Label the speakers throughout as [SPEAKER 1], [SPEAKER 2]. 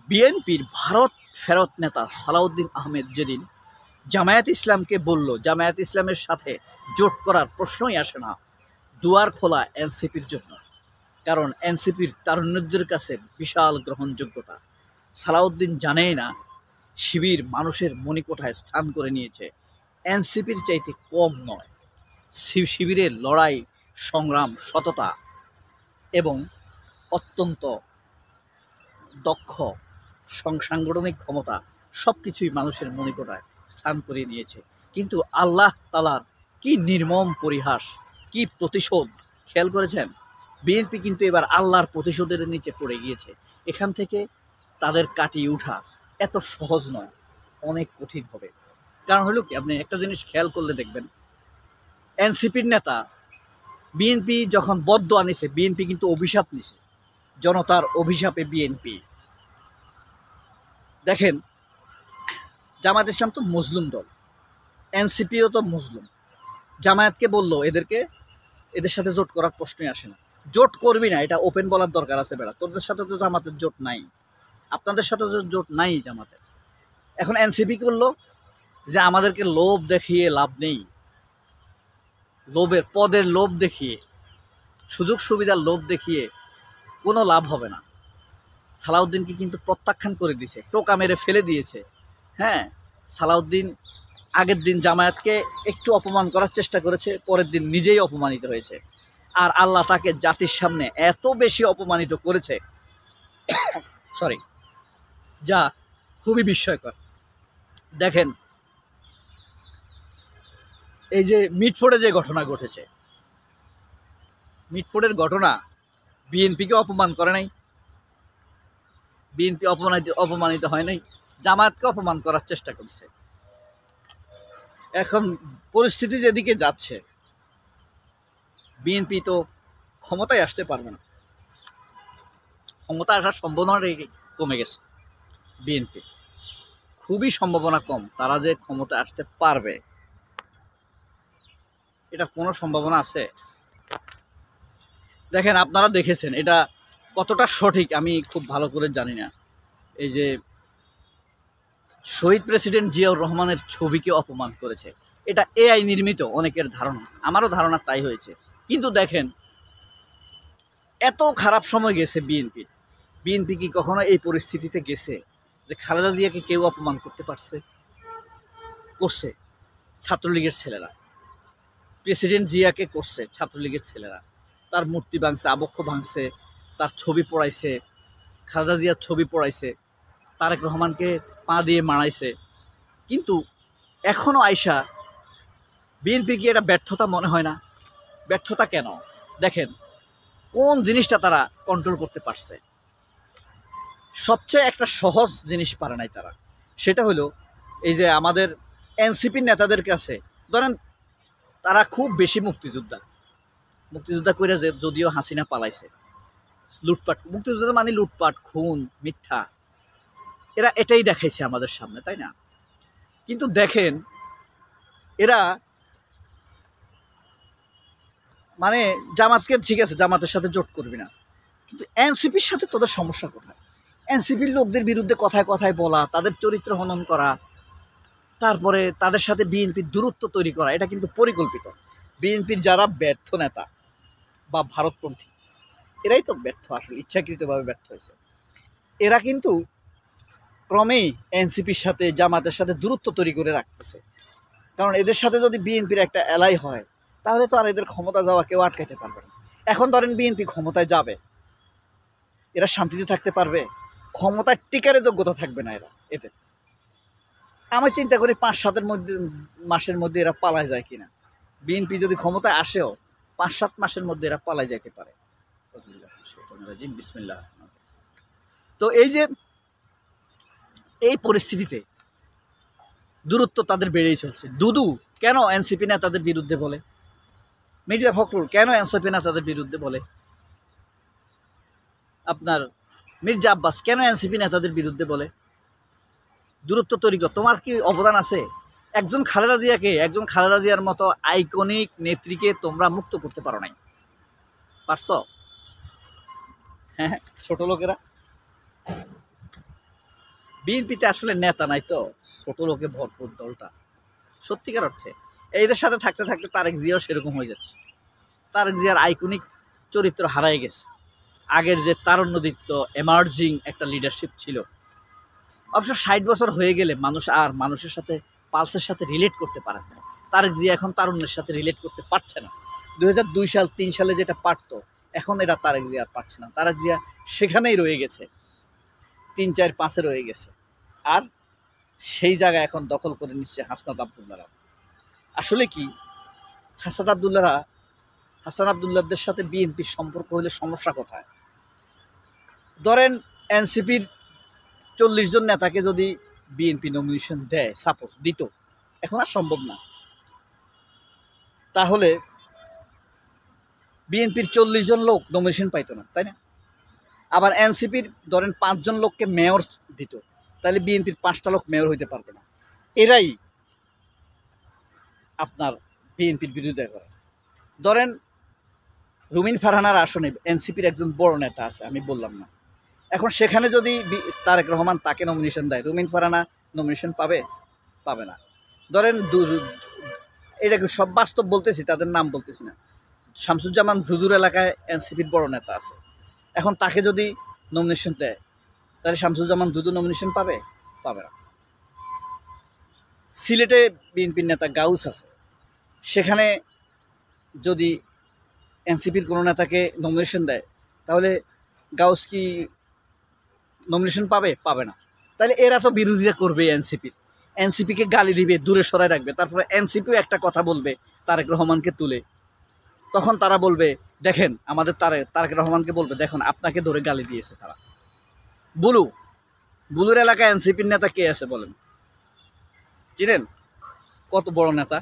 [SPEAKER 1] বিএনপির ভারত ফেরত নেতা সালাউদ্দিন আহমেদ যেদিন জামায়াত ইসলামকে বলল জামায়াত ইসলামের সাথে জোট করার প্রশ্নই আসে না, দুয়ার খোলা এনসিপির জন্য। কারণ এনসিপির তারুণ্যদের কাছে বিশাল গ্রহণযোগ্যতা। সালাউদ্দিন জানেই না শিবির মানুষের মণিকোঠায় স্থান করে নিয়েছে, এনসিপির চাইতে কম নয়। শিবিরের লড়াই, সংগ্রাম, সততা এবং অত্যন্ত দক্ষ সাংগঠনিক ক্ষমতা সব কিছুই মানুষের মণিকোঠায় স্থান করে নিয়েছে। কিন্তু আল্লাহ তাআলার কি নির্মম পরিহাস, কি প্রতিশোধ! খেয়াল করেছেন? বিএনপি কিন্তু এবার আল্লাহর প্রতিশোধের নিচে পড়ে গিয়েছে। এখান থেকে তাদের কাটিয়ে ওঠা এত সহজ নয়, অনেক কঠিন হবে। কারণ হলো কি, আপনি একটা জিনিস খেয়াল করলে দেখবেন, এনসিপির নেতা বিএনপি যখন বদদোয়া নিছে, বিএনপি কিন্তু অভিশাপ নিছে, জনতার অভিশাপে বিএনপি। দেখেন, জামায়াত ইসলাম তো মুসলিম দল, এনসিপিও তো মুসলিম। জামায়াতকে বললো এদের সাথে জোট করার প্রশ্নই আসে না। জোট করবি না, এটা ওপেন বলার দরকার আছে। বেড়া, তোদের সাথে তো জামাতের জোট নাই, আপনাদের সাথে তো জোট নাই জামাতের। এখন এনসিপি করলো যে আমাদেরকে লোভ দেখিয়ে লাভ নেই, পদের লোভ দেখিয়ে, সুযোগ সুবিধার লোভ দেখিয়ে কোনো লাভ হবে না। সালাউদ্দিনকে কিন্তু প্রত্যাখ্যান করে দিয়েছে, টোকা মেরে ফেলে দিয়েছে। হ্যাঁ, সালাউদ্দিন আগের দিন জামায়াতকে একটু অপমান করার চেষ্টা করেছে, পরের দিন নিজেই অপমানিত হয়েছে। আর আল্লাহ তাকে জাতির সামনে এত বেশি অপমানিত করেছে যা খুবই বিস্ময়কর। দেখেন, এই যে মিটফোর্ডে যে ঘটনা ঘটেছে, মিটফোর্ডের ঘটনা বিএনপিকে অপমান করে নাই, বিএনপি অপমানিত হয় নাই, জামায়াতকে অপমান করার চেষ্টা করছে। এখন পরিস্থিতি যেদিকে যাচ্ছে, বিএনপি তো ক্ষমতায় আসতে পারবে না, ক্ষমতা আসার সম্ভাবনা কমে গেছে। বিএনপি খুবই সম্ভাবনা কম তারা যে ক্ষমতা আসতে পারবে, এটা কোনো সম্ভাবনা আছে? দেখেন, আপনারা দেখেছেন এটা কতটা সঠিক আমি খুব ভালো করে জানি না। এই যে শহীদ প্রেসিডেন্ট জিয়াউর রহমানের ছবিকে অপমান করেছে, এটা এআই নির্মিত, অনেকের ধারণা, আমারও ধারণা তাই হয়েছে। কিন্তু দেখেন, এত খারাপ সময় গেছে বিএনপি কি কখনো এই পরিস্থিতিতে গেছে যে খালেদা জিয়াকে কেউ অপমান করতে করছে ছাত্রলীগের ছেলেরা, প্রেসিডেন্ট জিয়াকে করছে ছাত্রলীগের ছেলেরা, তার মূর্তি ভাঙছে, আবক্ষ ভাঙছে, তার ছবি পড়াইছে, খালেদা জিয়ার ছবি পড়াইছে, তারেক রহমানকে পা দিয়ে মারাইছে। কিন্তু এখনও আইসা বিএনপির কি এটা ব্যর্থতা মনে হয় না? ব্যর্থতা কেন? দেখেন, কোন জিনিসটা তারা কন্ট্রোল করতে পারছে। সবচেয়ে একটা সহজ জিনিস পারে নাই তারা, সেটা হলো এই যে আমাদের এনসিপির নেতাদের কাছে, ধরেন তারা খুব বেশি মুক্তিযোদ্ধা করে, যে যদিও হাসিনা পালাইছে, লুটপাট, মুক্তিযোদ্ধা মানে লুটপাট, খুন, মিথ্যা, এরা এটাই দেখাইছে আমাদের সামনে, তাই না? কিন্তু দেখেন, এরা মানে জামাতকে, ঠিক আছে জামাতের সাথে জোট করবি না, কিন্তু এনসিপির সাথে তোদের সমস্যা কোথায়? এনসিপির লোকদের বিরুদ্ধে কথায় কথায় বলা, তাদের চরিত্র হনন করা, তারপরে তাদের সাথে বিএনপির দূরত্ব তৈরি করা, এটা কিন্তু পরিকল্পিত। বিএনপির যারা ব্যর্থ নেতা বা ভারতপন্থী, এরাই তো ব্যর্থ, আসলে ইচ্ছাকৃতভাবে ব্যর্থ হয়েছে। এরা কিন্তু ক্রমেই এনসিপির সাথে, জামাতের সাথে দূরত্ব তৈরি করে রাখতেছে। কারণ এদের সাথে যদি বিএনপির একটা এলাই হয়, তাহলে তো আর এদের ক্ষমতা যাওয়া কেউ আটকাইতে পারবে না। এখন ধরেন বিএনপি ক্ষমতায় যাবে, এরা শান্তিতে থাকতে পারবে? ক্ষমতায় টিকারে যোগ্যতা থাকবে না এদের। আমি চিন্তা করি 5-7 মাসের মধ্যে এরা পালায় যায় কিনা। বিএনপি যদি ক্ষমতায় আসেও 5-7 মাসের মধ্যে এরা পালায় যাইতে পারে। বিসমিল্লাহ। তো এই যে এই পরিস্থিতিতে দূরত্ব তাদের বেড়েই চলছে। দুদু কেন এনসিপি নেতাদের বিরুদ্ধে বলে? মির্জা ফখরুল কেন এনসিপি নেতাদের বিরুদ্ধে বলে? আপনার মির্জা আব্বাস কেন এনসিপি নেতাদের বিরুদ্ধে বলে? দূরত্ব তৈরি কর, তোমার কি অবদান আছে? একজন খালেদা জিয়ার মতো আইকনিক নেত্রীকে তোমরা মুক্ত করতে পারো নাই, পারছো? হ্যাঁ, ছোট লোকেরা। বিএনপিতে আসলে নেতা নাই তো, ছোট লোকে ভরপুর দলটা সত্যিকার অর্থে। এদের সাথে থাকতে থাকতে তারেক জিয়াও সেরকম হয়ে যাচ্ছে। তারেক জিয়ার আইকনিক চরিত্র হারাই গেছে। আগের যে তারুণ্যদীপ্ত এমার্জিং একটা লিডারশিপ ছিল, অবশ্য 60 বছর হয়ে গেলে মানুষ আর মানুষের সাথে পালসের সাথে রিলেট করতে পারে না। তারেক জিয়া এখন তারুণ্যের সাথে রিলেট করতে পারছে না। 2002 সাল 3 সালে যেটা পারতো, এখন এটা তারেক জিয়া আর পারছে না। তারেক জিয়া সেখানেই রয়ে গেছে, 3, 4, 5-এ রয়ে গেছে। আর সেই জায়গা এখন দখল করে নিচ্ছে হাসনাত আবদুল্লাহরা। আসলে কি হাসনাত আবদুল্লাহরা, হাসান আবদুল্লাহদের সাথে বিএনপির সম্পর্ক হলে সমস্যা কোথায়? ধরেন এনসিপির 40 জন নেতাকে যদি বিএনপি নমিনেশন দেয়, সাপোজ দিত, এখন আর সম্ভব না, তাহলে বিএনপির 40 জন লোক নমিনেশন পাইতো না, তাই না? আবার এনসিপির ধরেন 5 জন লোককে মেয়র দিত, তাহলে বিএনপির 5টা লোক মেয়র হইতে পারবে না। এরাই আপনার বিএনপির বিরোধিতা করে। ধরেন রুমিন ফারহানার আসনে এনসিপির একজন বড় নেতা আছে, আমি বললাম না, এখন সেখানে যদি তারেক রহমান তাকে নমিনেশন দেয়, রুমিন ফারহানা নমিনেশন পাবে? পাবে না। ধরেন এটাকে সব বাস্তব বলতেছি, তাদের নাম বলতেছি না। শামসুজ্জামান দুদুর এলাকায় এনসিপির বড় নেতা আছে, এখন তাকে যদি নমিনেশন দেয়, তাহলে শামসুজ্জামান দুদু নমিনেশন পাবে? পাবে না। সিলেটে বিএনপির নেতা গাউস আছে, সেখানে যদি এনসিপির কোনো নেতাকে নমিনেশন দেয়, তাহলে গাউস কি নমিনেশন পাবে? পাবে না। তাহলে এরা তো বিরোধিতা করবে এনসিপির, এনসিপিকে গালি দিবে, দূরে সরায় রাখবে, তারপরে এনসিপিও একটা কথা বলবে তারেক রহমানকে তুলে, তখন তারা বলবে দেখেন আমাদের তারেক রহমানকে বলবে দেখুন আপনাকে ধরে গালি দিয়েছে তারা। বুলুর এলাকায় এনসিপির নেতা কে আছে বলেন? চিনেন? কত বড় নেতা।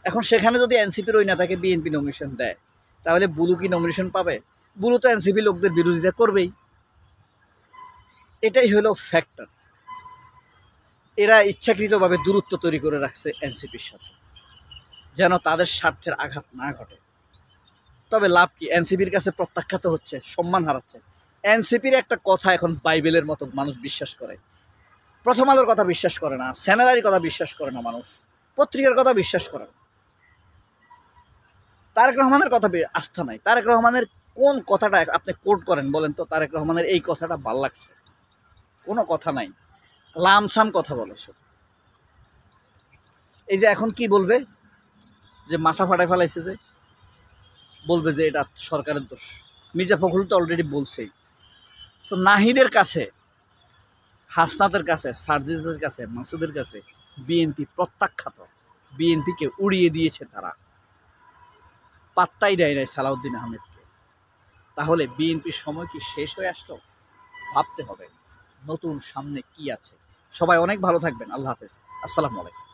[SPEAKER 1] এখন সেখানে যদি এনসিপির ওই নেতাকে বিএনপি নমিনেশন দেয়, তাহলে বুলু কি নমিনেশন পাবে? বুলু তো এনসিপি লোকদের বিরোধিতা করবেই। এটাই হলো ফ্যাক্টর। এরা ইচ্ছাকৃতভাবে দূরত্ব তৈরি করে রাখছে এনসিপির সাথে, যেন তাদের স্বার্থের আঘাত না ঘটে। তবে লাভ কি? এনসিপির কাছে প্রত্যাখ্যাত হচ্ছে, সম্মান হারাচ্ছে। এনসিপির একটা কথা এখন বাইবেলের মতো মানুষ বিশ্বাস করে। প্রথম আলোর কথা বিশ্বাস করে না, চ্যানেলের কথা বিশ্বাস করে না মানুষ, পত্রিকার কথা বিশ্বাস করে না। তারেক রহমানের কথা আস্থা নাই। তারেক রহমানের কোন কথাটা আপনি কোট করেন বলেন তো? তারেক রহমানের এই কথাটা ভাল লাগছে? কোনো কথা নাই, লামসাম কথা বলে শুধু। এই যে এখন কি বলবে, যে মাথা ফাটায় ফেলাইছে, যে বলবে যে এটা সরকারের দোষ। মির্জা ফখরুল তো অলরেডি বলছেই। তো নাহিদের কাছে, হাসনাতের কাছে, সার্জিসের কাছে, মাসুদের কাছে বিএনপি প্রত্যাখ্যাত। বিএনপিকে উড়িয়ে দিয়েছে তারা, পাত্তাই দেয় নাই সালাউদ্দিন আহমেদকে। তাহলে বিএনপির সময় কি শেষ হয়ে আসলো? ভাবতে হবে নতুন সামনে কি আছে। সবাই অনেক ভালো থাকবেন। আল্লাহ হাফেজ, আসসালামু আলাইকুম।